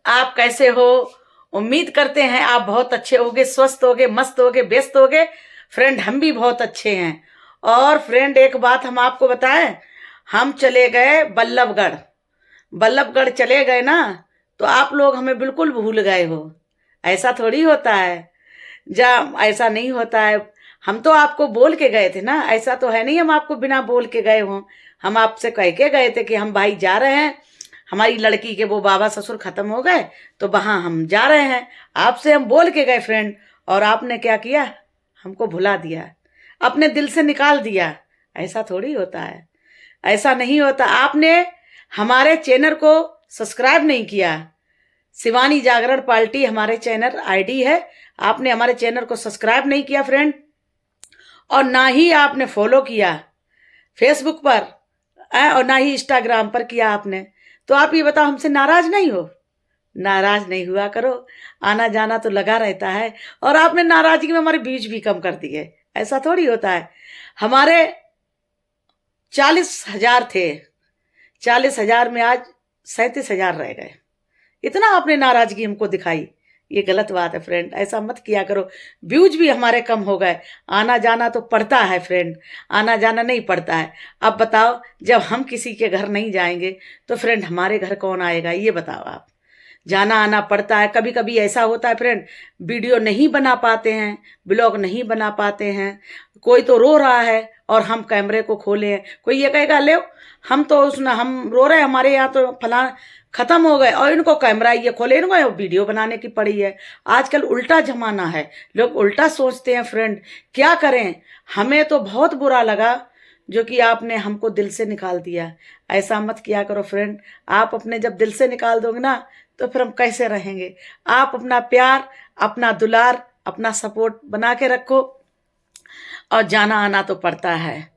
आप कैसे हो? उम्मीद करते हैं आप बहुत अच्छे होगे, स्वस्थ होगे, मस्त होगे, व्यस्त होगे। फ्रेंड हम भी बहुत अच्छे हैं। और फ्रेंड एक बात हम आपको बताएं, हम चले गए बल्लभगढ़। बल्लभगढ़ चले गए ना, तो आप लोग हमें बिल्कुल भूल गए हो। ऐसा थोड़ी होता है। जा ऐसा नहीं होता है। हम तो आपको बोल के गए थे ना, ऐसा तो है नहीं हम आपको बिना बोल के गए हों। हम आपसे कह के गए थे कि हम भाई जा रहे हैं, हमारी लड़की के वो बाबा ससुर खत्म हो गए तो वहां हम जा रहे हैं। आपसे हम बोल के गए फ्रेंड, और आपने क्या किया? हमको भुला दिया, अपने दिल से निकाल दिया। ऐसा थोड़ी होता है, ऐसा नहीं होता। आपने हमारे चैनल को सब्सक्राइब नहीं किया। शिवानी जागरण पार्टी हमारे चैनल आईडी है। आपने हमारे चैनल को सब्सक्राइब नहीं किया फ्रेंड, और ना ही आपने फॉलो किया फेसबुक पर, और ना ही इंस्टाग्राम पर किया आपने। तो आप ये बताओ, हमसे नाराज नहीं हो? नाराज नहीं हुआ करो, आना जाना तो लगा रहता है। और आपने नाराजगी में हमारे बीच भी कम कर दिए। ऐसा थोड़ी होता है। हमारे 40,000 थे, 40,000 में आज 37,000 रह गए। इतना आपने नाराजगी हमको दिखाई, ये गलत बात है फ्रेंड। ऐसा मत किया करो। व्यूज भी हमारे कम हो गए। आना जाना तो पड़ता है फ्रेंड, आना जाना नहीं पड़ता है। अब बताओ, जब हम किसी के घर नहीं जाएंगे तो फ्रेंड हमारे घर कौन आएगा? ये बताओ आप। जाना आना पड़ता है। कभी कभी ऐसा होता है फ्रेंड, वीडियो नहीं बना पाते हैं, ब्लॉग नहीं बना पाते हैं। कोई तो रो रहा है और हम कैमरे को खोले हैं, कोई ये कहेगा ले हम तो उसने हम रो रहे हैं, हमारे यहाँ तो फला खत्म हो गए, और इनको कैमरा ये खोले, इनको वीडियो बनाने की पड़ी है। आजकल उल्टा जमाना है, लोग उल्टा सोचते हैं फ्रेंड। क्या करें? हमें तो बहुत बुरा लगा जो कि आपने हमको दिल से निकाल दिया। ऐसा मत किया करो फ्रेंड। आप अपने जब दिल से निकाल दोगे ना, तो फिर हम कैसे रहेंगे? आप अपना प्यार, अपना दुलार, अपना सपोर्ट बना के रखो। और जाना आना तो पड़ता है,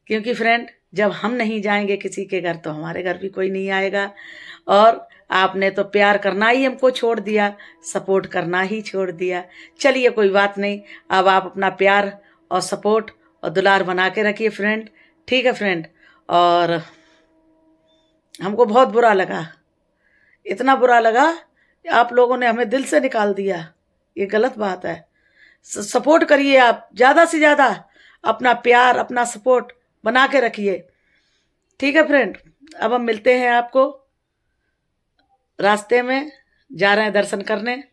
क्योंकि फ्रेंड जब हम नहीं जाएंगे किसी के घर तो हमारे घर भी कोई नहीं आएगा। और आपने तो प्यार करना ही हमको छोड़ दिया, सपोर्ट करना ही छोड़ दिया। चलिए कोई बात नहीं, अब आप अपना प्यार और सपोर्ट और दुलार बना के रखिए फ्रेंड। ठीक है फ्रेंड। और हमको बहुत बुरा लगा, इतना बुरा लगा कि आप लोगों ने हमें दिल से निकाल दिया। ये गलत बात है। सपोर्ट करिए आप, ज़्यादा से ज़्यादा अपना प्यार, अपना सपोर्ट बना के रखिए। ठीक है फ्रेंड। अब हम मिलते हैं आपको, रास्ते में जा रहे हैं दर्शन करने।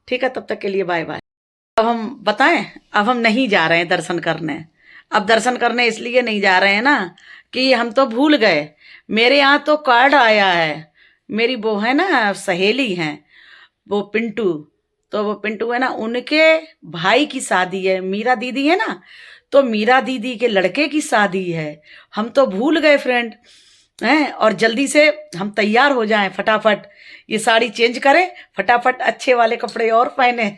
ठीक है, तब तक के लिए बाय बाय। अब हम बताएं, अब हम नहीं जा रहे हैं दर्शन करने। अब दर्शन करने इसलिए नहीं जा रहे हैं ना कि हम तो भूल गए। मेरे यहाँ तो कार्ड आया है। मेरी वो है ना सहेली हैं, वो पिंटू, तो वो पिंटू है ना, उनके भाई की शादी है। मीरा दीदी है ना, तो मीरा दीदी के लड़के की शादी है। हम तो भूल गए फ्रेंड हैं। और जल्दी से हम तैयार हो जाएं फटाफट, ये साड़ी चेंज करें फटाफट, अच्छे वाले कपड़े और पहने।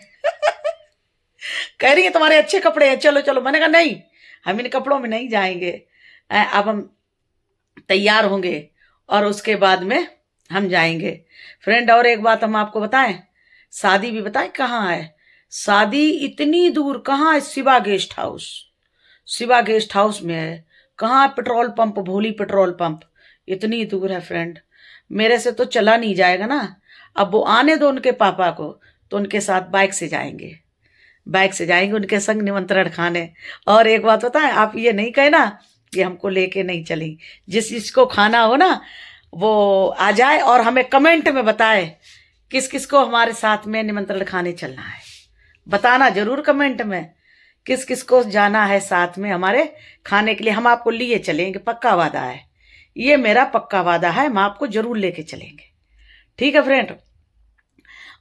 कह रही है तुम्हारे अच्छे कपड़े हैं, चलो चलो। मैंने कहा नहीं, हम इन कपड़ों में नहीं जाएंगे। अब हम तैयार होंगे और उसके बाद में हम जाएंगे फ्रेंड। और एक बात हम आपको बताएं, शादी भी बताएं कहाँ है। शादी इतनी दूर कहाँ है? Shiva guest house, Shiva guest house में है। कहाँ? पेट्रोल पंप, भोली पेट्रोल पंप। इतनी दूर है फ्रेंड, मेरे से तो चला नहीं जाएगा ना। अब वो आने दो उनके पापा को, तो उनके साथ बाइक से जाएंगे, बाइक से जाएंगे उनके संग निमंत्रण खाने। और एक बात बताएं, आप ये नहीं कहना कि हमको लेके नहीं चली। जिस जिसको खाना हो ना वो आ जाए और हमें कमेंट में बताए किस किस को हमारे साथ में निमंत्रण खाने चलना है। बताना जरूर कमेंट में किस किस को जाना है साथ में हमारे खाने के लिए। हम आपको लिए चलेंगे, पक्का वादा है, ये मेरा पक्का वादा है, हम आपको जरूर लेके चलेंगे। ठीक है फ्रेंड।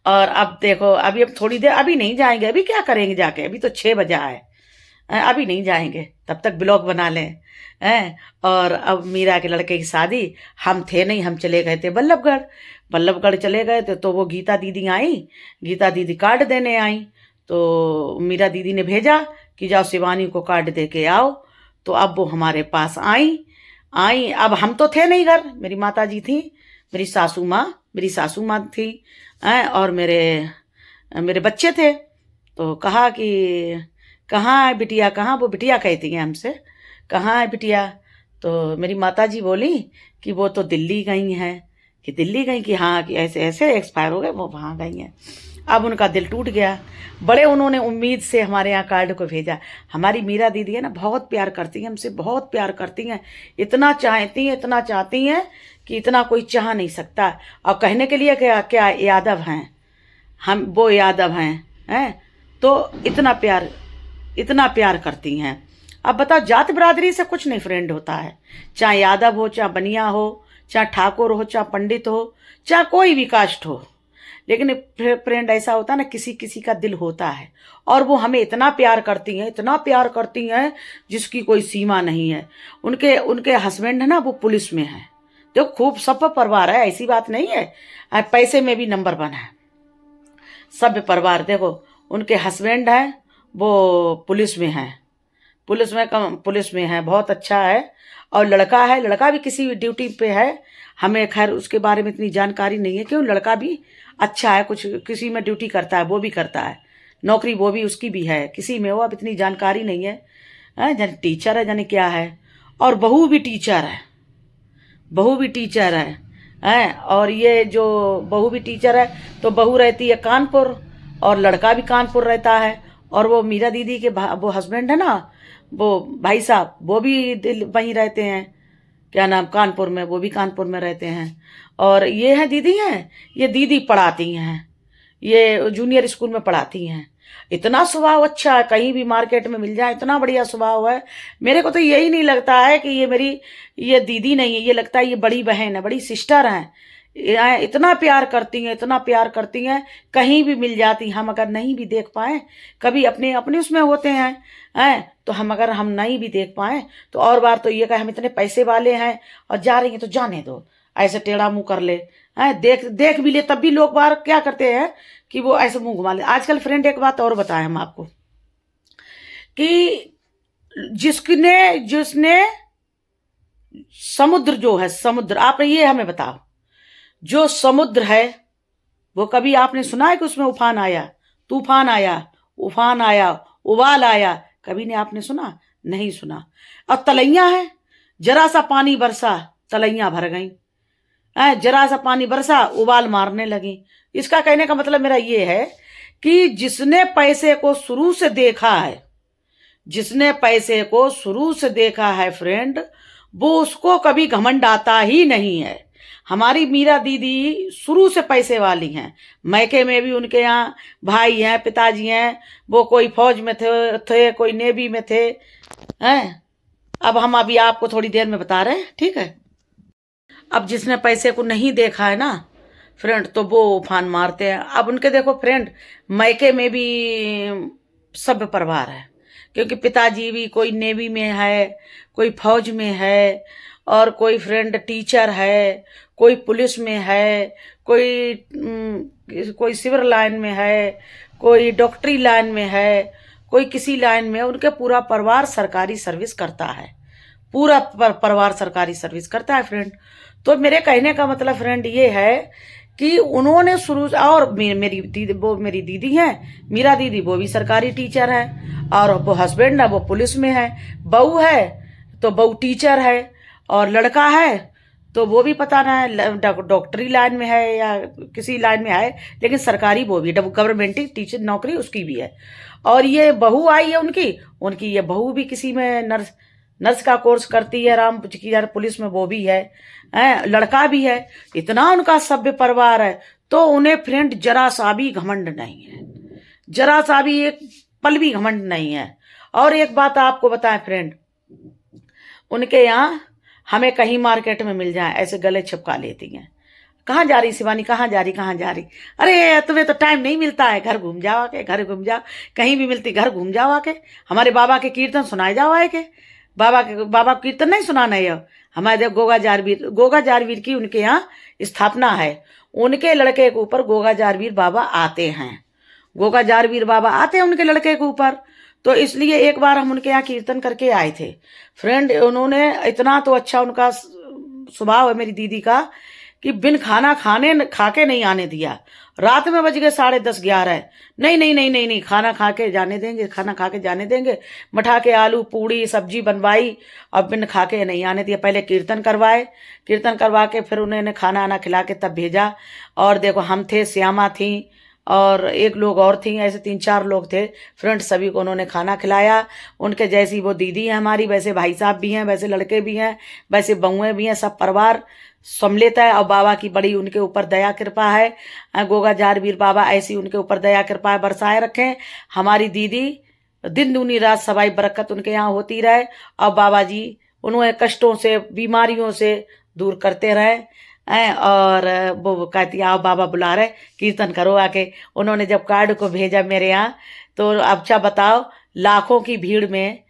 और अब देखो, अभी अब थोड़ी देर, अभी नहीं जाएंगे। अभी क्या करेंगे जाके? अभी तो 6 बजा है, अभी नहीं जाएंगे। तब तक ब्लॉग बना लें हैं। और अब मीरा के लड़के की शादी, हम थे नहीं, हम चले गए थे बल्लभगढ़। बल्लभगढ़ चले गए थे तो वो गीता दीदी आई, गीता दीदी कार्ड देने आई। तो मीरा दीदी ने भेजा कि जाओ शिवानी को कार्ड दे के आओ। तो अब वो हमारे पास आई। अब हम तो थे नहीं घर, मेरी माता जी थी, मेरी सासू माँ थी, और मेरे बच्चे थे। तो कहा कि कहाँ है बिटिया, कहाँ? वो बिटिया कहती हैं हमसे, कहाँ है बिटिया? तो मेरी माता जी बोली कि वो तो दिल्ली गई हैं, कि दिल्ली गई, कि हाँ कि ऐसे ऐसे एक्सपायर हो गए, वो वहाँ गई हैं। अब उनका दिल टूट गया। बड़े उन्होंने उम्मीद से हमारे यहाँ कार्ड को भेजा। हमारी मीरा दीदी है ना, बहुत प्यार करती हैं हमसे, बहुत प्यार करती हैं, इतना चाहती हैं, इतना चाहती हैं कि इतना कोई चाह नहीं सकता। और कहने के लिए क्या क्या यादव हैं हम, वो यादव हैं तो इतना प्यार करती हैं। अब बताओ, जात बिरादरी से कुछ नहीं फ्रेंड होता है, चाहे यादव हो, चाहे बनिया हो, चाहे ठाकुर हो, चाहे पंडित हो, चाहे कोई भी कास्ट हो। लेकिन फ्रेंड ऐसा होता है ना, किसी किसी का दिल होता है, और वो हमें इतना प्यार करती हैं, इतना प्यार करती हैं जिसकी कोई सीमा नहीं है। उनके उनके हस्बैंड है ना, वो पुलिस में है। देखो खूब सभ्य परिवार है, ऐसी बात नहीं है, पैसे में भी नंबर 1 है सभ्य परिवार। देखो उनके हस्बैंड हैं, वो पुलिस में है, पुलिस में है, बहुत अच्छा है। और लड़का है, लड़का भी किसी ड्यूटी पे है, हमें खैर उसके बारे में इतनी जानकारी नहीं है, क्यों लड़का भी अच्छा है, कुछ किसी में ड्यूटी करता है, वो भी करता है नौकरी, वो भी उसकी भी है, किसी में वो अब इतनी जानकारी नहीं है, जाने टीचर है जाने क्या है। और बहू भी टीचर है, बहू भी टीचर है। और ये जो बहू भी टीचर है, तो बहू रहती है कानपुर और लड़का भी कानपुर रहता है। और वो मीरा दीदी के वो हस्बैंड है ना, वो भाई साहब, वो भी वहीं रहते हैं, क्या नाम, कानपुर में, वो भी कानपुर में रहते हैं। और ये है दीदी हैं, ये दीदी पढ़ाती हैं, ये जूनियर स्कूल में पढ़ाती हैं। इतना स्वभाव अच्छा है, कहीं भी मार्केट में मिल जाए, इतना बढ़िया स्वभाव है। मेरे को तो यही नहीं लगता है कि ये दीदी नहीं है, ये लगता है ये बड़ी बहन है, बड़ी सिस्टर हैं। इतना प्यार करती हैं, इतना प्यार करती हैं, कहीं भी मिल जाती। हम अगर नहीं भी देख पाए, कभी अपने अपने उसमें होते हैं तो हम अगर हम नहीं भी देख पाए, तो और बार तो ये कहे हम इतने पैसे वाले हैं और जा रही हैं तो जाने दो, ऐसे टेढ़ा मुंह कर ले, देख भी ले, तब भी लोग बार क्या करते हैं कि वो ऐसे मुंह घुमा ले। आजकल फ्रेंड एक बात और बताएं हम आपको, कि जिसने समुद्र जो है, समुद्र, आप ये हमें बताओ, जो समुद्र है वो कभी आपने सुना है कि उसमें उफान आया, तूफान आया, उफान आया, उबाल आया? कभी नहीं आपने सुना, नहीं सुना। और तलैया है, जरा सा पानी बरसा तलैया भर गई, जरा सा पानी बरसा उबाल मारने लगी। इसका कहने का मतलब मेरा ये है कि जिसने पैसे को शुरू से देखा है, जिसने पैसे को शुरू से देखा है फ्रेंड, वो उसको कभी घमंड आता ही नहीं है। हमारी मीरा दीदी शुरू से पैसे वाली हैं, मैके में भी उनके यहाँ भाई हैं, पिताजी हैं, वो कोई फौज में थे, कोई नेवी में थे, हैं। अब हम अभी आपको थोड़ी देर में बता रहे हैं, ठीक है। अब जिसने पैसे को नहीं देखा है ना फ्रेंड, तो वो उफान मारते हैं। अब उनके देखो फ्रेंड, मैके में भी सभ्य परिवार है, क्योंकि पिताजी भी कोई नेवी में है, कोई फौज में है, और कोई फ्रेंड टीचर है, कोई पुलिस में है, कोई सिविल लाइन में है, कोई डॉक्टरी लाइन में है, कोई किसी लाइन में। उनके पूरा परिवार सरकारी सर्विस करता है, पूरा परिवार सरकारी सर्विस करता है फ्रेंड। तो मेरे कहने का मतलब फ्रेंड ये है कि उन्होंने शुरू, और मेरी दीदी, वो मेरी दीदी हैं, मीरा दीदी, वो भी सरकारी टीचर है, और वो हस्बैंड है वो पुलिस में है, बहू है तो बहू टीचर है, और लड़का है तो वो भी पता ना डॉक्टरी लाइन में है या किसी लाइन में है, लेकिन सरकारी वो भी गवर्नमेंट टीचर नौकरी उसकी भी है। और ये बहू आई है उनकी ये बहू भी किसी में नर्स का कोर्स करती है, राम की यार पुलिस में वो भी है, लड़का भी है। इतना उनका सभ्य परिवार है, तो उन्हें फ्रेंड जरा सा भी घमंड नहीं है, जरा सा भी एक पल भी घमंड नहीं है। और एक बात आपको बताएं फ्रेंड, उनके यहाँ हमें कहीं मार्केट में मिल जाए, ऐसे गले छिपका लेती हैं। कहाँ जा रही शिवानी, कहाँ जा रही? अरे तुम्हें तो टाइम नहीं मिलता है, घर घूम जाओ आके, घर घूम जाओ, कहीं भी मिलती घर घूम जाओ आके, हमारे बाबा के कीर्तन सुनाए जाओ आए के। बाबा कीर्तन नहीं सुनाना है, हमारे गोगा जारवीर की उनके यहाँ स्थापना है। उनके लड़के के ऊपर गोगा जारवीर बाबा आते हैं, गोगा जारवीर बाबा आते हैं उनके लड़के के ऊपर। तो इसलिए एक बार हम उनके यहाँ कीर्तन करके आए थे फ्रेंड। उन्होंने इतना तो अच्छा उनका स्वभाव है मेरी दीदी का, कि बिन खाना खा के नहीं आने दिया। रात में बज गए 10:30-11। नहीं नहीं नहीं नहीं नहीं, खाना खा के जाने देंगे, खाना खा के जाने देंगे। मठा के आलू पूड़ी सब्जी बनवाई और बिन खा के नहीं आने दिया। पहले कीर्तन करवाए, कीर्तन करवा के फिर उन्होंने खाना आना खिला के तब भेजा। और देखो हम थे, श्यामा थी और एक लोग और थी, ऐसे 3-4 लोग थे फ्रेंड्स। सभी को उन्होंने खाना खिलाया। उनके जैसी वो दीदी है हमारी, वैसे भाई साहब भी हैं, वैसे लड़के भी हैं, वैसे बहुएं भी हैं, सब परिवार सम्मिलित है। और बाबा की बड़ी उनके ऊपर दया कृपा है। गोगा जारवीर बाबा ऐसी उनके ऊपर दया कृपा बरसाए रखें। हमारी दीदी दिन दूनी रात सवाई बरकत उनके यहाँ होती रहे। और बाबा जी उन्हें कष्टों से बीमारियों से दूर करते रहे। और वो कहती आओ बाबा बुला रहे, कीर्तन करो आके। उन्होंने जब कार्ड को भेजा मेरे यहाँ, तो अब अच्छा बताओ, लाखों की भीड़ में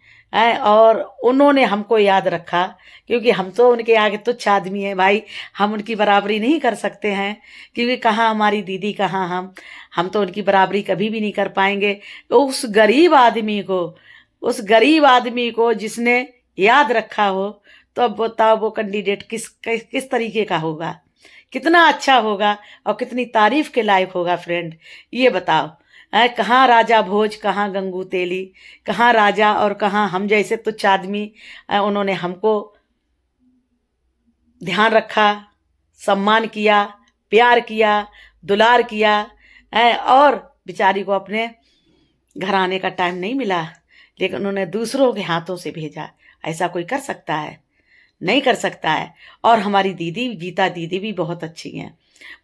और उन्होंने हमको याद रखा। क्योंकि हम तो उनके आगे तुच्छ आदमी हैं भाई, हम उनकी बराबरी नहीं कर सकते हैं। क्योंकि कहाँ हमारी दीदी, कहाँ हम तो उनकी बराबरी कभी भी नहीं कर पाएंगे। तो उस गरीब आदमी को जिसने याद रखा हो, तो अब बताओ वो कैंडिडेट किस तरीके का होगा, कितना अच्छा होगा और कितनी तारीफ के लायक होगा फ्रेंड, ये बताओ। कहाँ राजा भोज, कहाँ गंगू तेली, कहाँ राजा और कहाँ हम जैसे तुच्छ आदमी। उन्होंने हमको ध्यान रखा, सम्मान किया, प्यार किया, दुलार किया। और बेचारी को अपने घर आने का टाइम नहीं मिला, लेकिन उन्होंने दूसरों के हाथों से भेजा। ऐसा कोई कर सकता है? नहीं कर सकता है। और हमारी दीदी गीता दीदी भी बहुत अच्छी हैं,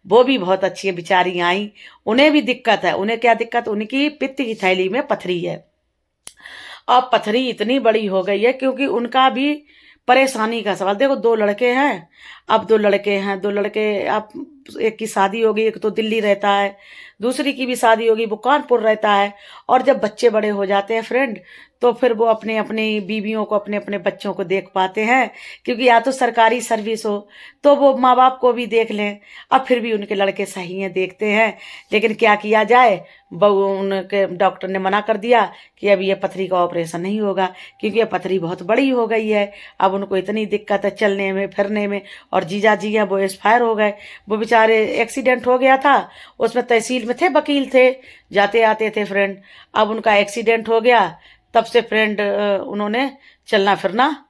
वो भी बहुत अच्छी है। बेचारी आई, उन्हें भी दिक्कत है। उन्हें क्या दिक्कत? उनकी पित्त की थैली में पथरी है। अब पथरी इतनी बड़ी हो गई है क्योंकि उनका भी परेशानी का सवाल। देखो 2 लड़के हैं, अब 2 लड़के अब एक की शादी होगी, एक तो दिल्ली रहता है, दूसरी की भी शादी होगी, वो कानपुर रहता है। और जब बच्चे बड़े हो जाते हैं फ्रेंड, तो फिर वो अपने अपनी बीवियों को, अपने अपने बच्चों को देख पाते हैं। क्योंकि या तो सरकारी सर्विस हो तो वो माँ बाप को भी देख लें। अब फिर भी उनके लड़के सही हैं, देखते हैं। लेकिन क्या किया जाए, उनके डॉक्टर ने मना कर दिया कि अब ये पथरी का ऑपरेशन नहीं होगा, क्योंकि ये पथरी बहुत बड़ी हो गई है। अब उनको इतनी दिक्कत है चलने में फिरने में। और जीजा जी हैं वो एक्सपायर हो गए, वो बेचारे एक्सीडेंट हो गया था, उसमें तहसील में थे, वकील थे, जाते आते थे फ्रेंड। अब उनका एक्सीडेंट हो गया, तब से फ्रेंड उन्होंने चलना फिरना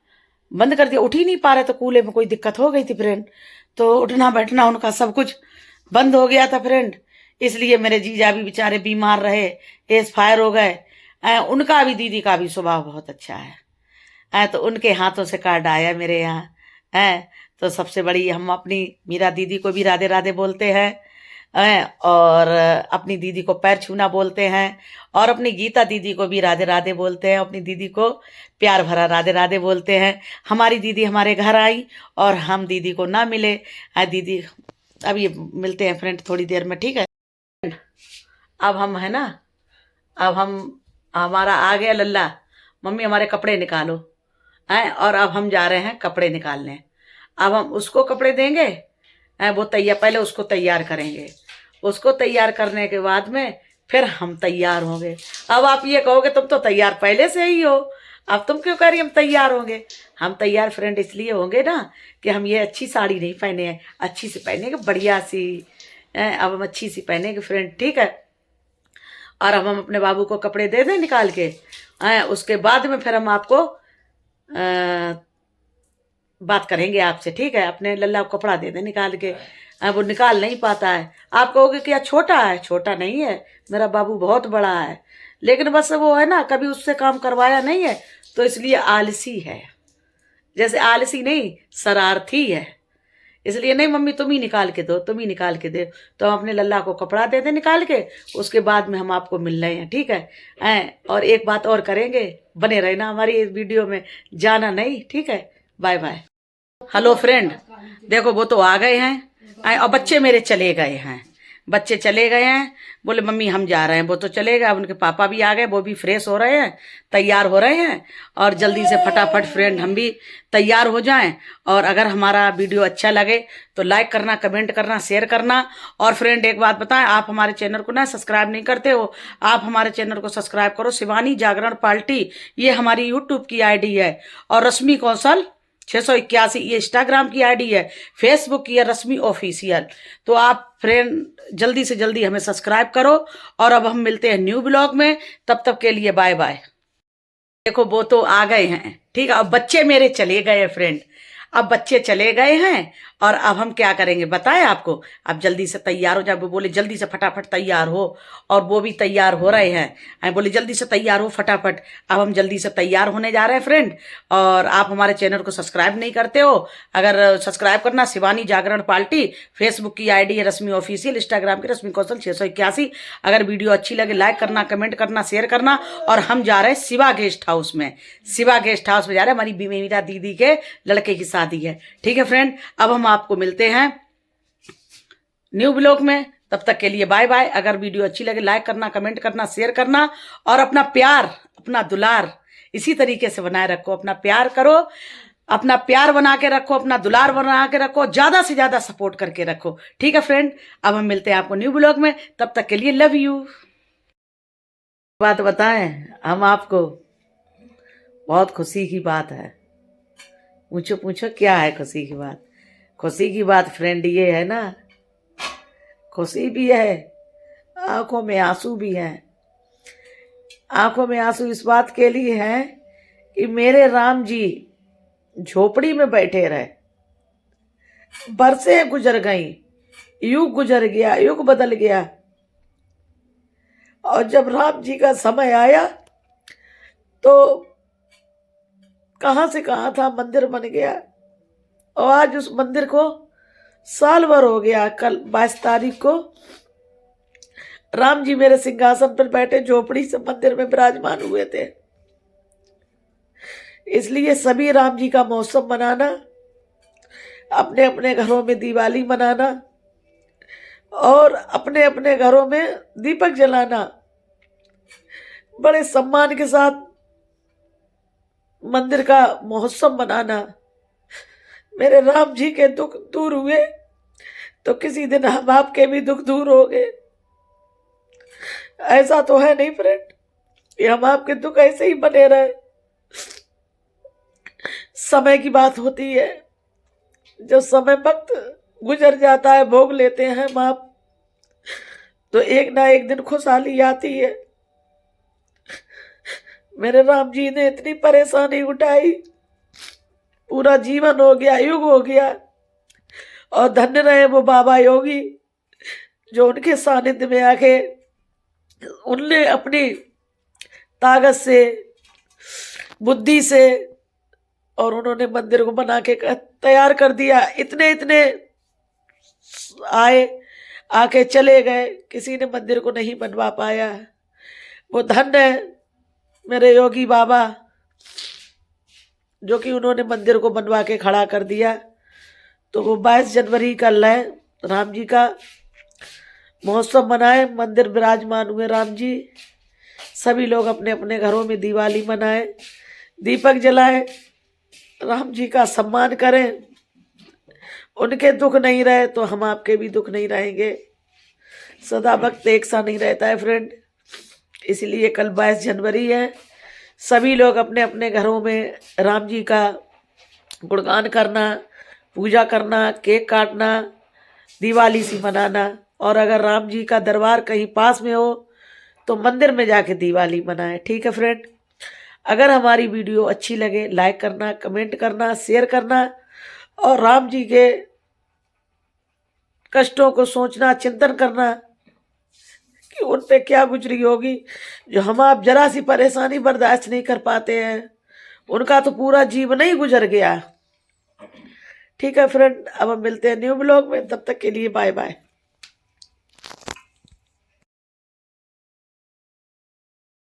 बंद कर दिया। उठ ही नहीं पा रहे, तो कूल्हे में कोई दिक्कत हो गई थी फ्रेंड, तो उठना बैठना उनका सब कुछ बंद हो गया था फ्रेंड। इसलिए मेरे जीजा भी बेचारे बीमार रहे, एक्सपायर हो गए। उनका भी, दीदी का भी स्वभाव बहुत अच्छा है। तो उनके हाथों से कार्ड आया मेरे यहाँ है। तो सबसे बड़ी हम अपनी मीरा दीदी को भी राधे राधे बोलते हैं, और अपनी दीदी को पैर छूना बोलते हैं, और अपनी गीता दीदी को भी राधे राधे बोलते हैं, अपनी दीदी को प्यार भरा राधे राधे बोलते हैं। हमारी दीदी हमारे घर आई और हम दीदी को ना मिले। दीदी अब ये मिलते हैं फ्रेंड थोड़ी देर में, ठीक है। अब हम है ना, अब हमारा आ गया लल्ला, मम्मी हमारे कपड़े निकालो हैं। और अब हम जा रहे हैं कपड़े निकालने। अब हम उसको कपड़े देंगे, वो पहले उसको तैयार करेंगे। उसको तैयार करने के बाद में फिर हम तैयार होंगे। अब आप ये कहोगे तुम तो तैयार पहले से ही हो, अब तुम क्यों कह रही हम तैयार होंगे? हम तैयार फ्रेंड इसलिए होंगे ना कि हम ये अच्छी साड़ी नहीं पहने हैं, अच्छी सी पहनेंगे, बढ़िया सी। अब हम अच्छी सी पहनेंगे फ्रेंड, ठीक है। और अब हम अपने बाबू को कपड़े दे दें निकाल के। उसके बाद में फिर हम आपको बात करेंगे आपसे, ठीक है। अपने लल्ला को कपड़ा दे दे निकाल के। वो निकाल नहीं पाता है। आप कहोगे क्या छोटा है? छोटा नहीं है, मेरा बाबू बहुत बड़ा है, लेकिन बस वो है ना, कभी उससे काम करवाया नहीं है, तो इसलिए आलसी है। जैसे आलसी नहीं, शरारती है। इसलिए नहीं मम्मी तुम ही निकाल के दो, तुम ही निकाल के दे। तो हम अपने लल्ला को कपड़ा दे दे निकाल के, उसके बाद में हम आपको मिल रहे हैं, ठीक है। और एक बात और करेंगे, बने रहना हमारी इस वीडियो में, जाना नहीं, ठीक है। Bye bye. हेलो फ्रेंड, देखो वो तो आ गए हैं और बच्चे मेरे चले गए हैं। बच्चे चले गए हैं, बोले मम्मी हम जा रहे हैं। वो तो चले गए। अब उनके पापा भी आ गए, वो भी फ्रेश हो रहे हैं, तैयार हो रहे हैं। और जल्दी से फटाफट फ्रेंड हम भी तैयार हो जाएं। और अगर हमारा वीडियो अच्छा लगे तो लाइक करना, कमेंट करना, शेयर करना। और फ्रेंड एक बात बताएं, आप हमारे चैनल को ना सब्सक्राइब नहीं करते हो, आप हमारे चैनल को सब्सक्राइब करो। शिवानी जागरण पार्टी ये हमारी यूट्यूब की ID है, और रश्मि कौशल 681। ये इंस्टाग्राम की आईडी है, फेसबुक की है रश्मि ऑफिशियल। तो आप फ्रेंड जल्दी से जल्दी हमें सब्सक्राइब करो। और अब हम मिलते हैं न्यू ब्लॉग में, तब तक के लिए बाय बाय। देखो वो तो आ गए हैं, ठीक है। अब बच्चे मेरे चले गए फ्रेंड, अब बच्चे चले गए हैं और अब हम क्या करेंगे बताएं आपको। अब जल्दी से तैयार हो जाए, वो बोले जल्दी से फटाफट तैयार हो, और वो भी तैयार हो रहे हैं। बोले जल्दी से तैयार हो फटाफट। अब हम जल्दी से तैयार होने जा रहे हैं फ्रेंड। और आप हमारे चैनल को सब्सक्राइब नहीं करते हो, अगर सब्सक्राइब करना, शिवानी जागरण पार्टी, फेसबुक की आईडी है रश्मि ऑफिशियल, इंस्टाग्राम की रश्मि कौशल 681। अगर वीडियो अच्छी लगे लाइक करना, कमेंट करना, शेयर करना। और हम जा रहे हैं शिवा गेस्ट हाउस में, शिवा गेस्ट हाउस में जा रहे हैं, हमारी मेरा दीदी के लड़के की शादी है, ठीक है फ्रेंड। अब हम आपको मिलते हैं न्यू ब्लॉग में, तब तक के लिए बाय बाय। अगर वीडियो अच्छी लगे लाइक करना, कमेंट करना, शेयर करना, और अपना प्यार, अपना दुलार इसी तरीके से बनाए रखो। अपना प्यार करो, अपना प्यार बना के रखो, अपना दुलार बना के रखो, ज्यादा से ज्यादा सपोर्ट करके रखो, ठीक है फ्रेंड। अब हम मिलते हैं आपको न्यू ब्लॉग में, तब तक के लिए लव यू। बात बताएं हम आपको, बहुत खुशी की बात है। पूछो पूछो क्या है खुशी की बात। खुशी की बात फ्रेंड ये है ना, खुशी भी है, आंखों में आंसू भी हैं। आंखों में आंसू इस बात के लिए हैं कि मेरे राम जी झोपड़ी में बैठे रहे, बरसें गुजर गई, युग गुजर गया, युग बदल गया, और जब राम जी का समय आया तो कहां से कहां था, मंदिर बन गया। और आज उस मंदिर को साल भर हो गया। कल 22 तारीख को राम जी मेरे सिंहासन पर बैठे झोपड़ी से मंदिर में विराजमान हुए थे। इसलिए सभी राम जी का महोत्सव मनाना, अपने अपने घरों में दिवाली मनाना, और अपने अपने घरों में दीपक जलाना, बड़े सम्मान के साथ मंदिर का महोत्सव मनाना। मेरे राम जी के दुख दूर हुए तो किसी दिन हम आपके भी दुख दूर हो गए। ऐसा तो है नहीं फ्रेंड कि हम आपके दुख ऐसे ही बने रहे। समय की बात होती है, जब समय वक्त गुजर जाता है, भोग लेते हैं हम आप, तो एक ना एक दिन खुशहाली आती है। मेरे राम जी ने इतनी परेशानी उठाई, पूरा जीवन हो गया, युग हो गया, और धन्य रहे वो बाबा योगी जो उनके सानिध्य में आके उनने अपनी ताकत से, बुद्धि से, और उन्होंने मंदिर को बना के तैयार कर दिया। इतने इतने आए, आके चले गए, किसी ने मंदिर को नहीं बनवा पाया। वो धन्य है मेरे योगी बाबा जो कि उन्होंने मंदिर को बनवा के खड़ा कर दिया। तो वो 22 जनवरी कल है, राम जी का महोत्सव मनाए, मंदिर विराजमान हुए राम जी। सभी लोग अपने अपने घरों में दिवाली मनाए, दीपक जलाएं, राम जी का सम्मान करें। उनके दुख नहीं रहे तो हम आपके भी दुख नहीं रहेंगे। सदा वक्त एक सा नहीं रहता है फ्रेंड। इसलिए कल 22 जनवरी है, सभी लोग अपने अपने घरों में राम जी का गुणगान करना, पूजा करना, केक काटना, दिवाली सी मनाना। और अगर राम जी का दरबार कहीं पास में हो तो मंदिर में जाके दिवाली मनाए, ठीक है फ्रेंड। अगर हमारी वीडियो अच्छी लगे लाइक करना, कमेंट करना, शेयर करना, और राम जी के कष्टों को सोचना, चिंतन करना कि उन पे क्या गुजरी होगी जो हम आप जरा सी परेशानी बर्दाश्त नहीं कर पाते हैं। उनका तो पूरा जीवन ही गुजर गया, ठीक है फ्रेंड। अब हम मिलते हैं न्यू ब्लॉग में, तब तक के लिए बाय बाय।